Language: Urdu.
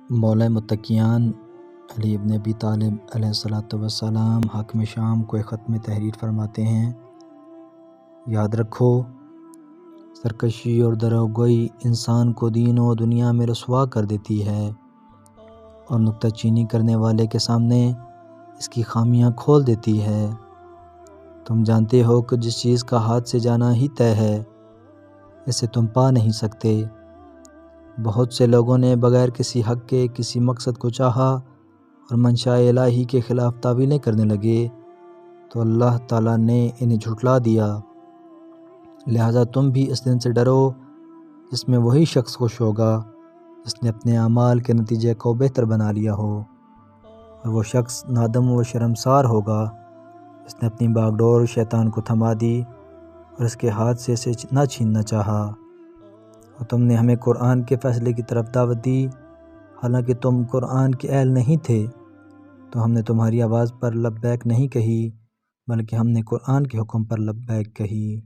مولا متقیان علی ابن ابی طالب علیہ الصلوۃ والسلام حاکم شام کو ایک ختم تحریر فرماتے ہیں، یاد رکھو سرکشی اور دروغگوئی انسان کو دین و دنیا میں رسوا کر دیتی ہے اور نکتہ چینی کرنے والے کے سامنے اس کی خامیاں کھول دیتی ہے۔ تم جانتے ہو کہ جس چیز کا ہاتھ سے جانا ہی طے ہے اسے تم پا نہیں سکتے۔ بہت سے لوگوں نے بغیر کسی حق کے کسی مقصد کو چاہا اور منشاء الہی کے خلاف تعویلیں کرنے لگے تو اللہ تعالیٰ نے انہیں جھٹلا دیا۔ لہٰذا تم بھی اس دن سے ڈرو جس میں وہی شخص خوش ہوگا جس نے اپنے اعمال کے نتیجے کو بہتر بنا لیا ہو، اور وہ شخص نادم و شرمسار ہوگا جس نے اپنی باغ ڈور شیطان کو تھما دی اور اس کے ہاتھ سے اسے نہ چھیننا چاہا۔ اور تم نے ہمیں قرآن کے فیصلے کی طرف دعوت دی، حالانکہ تم قرآن کے اہل نہیں تھے، تو ہم نے تمہاری آواز پر لبیک نہیں کہی بلکہ ہم نے قرآن کے حکم پر لبیک کہی۔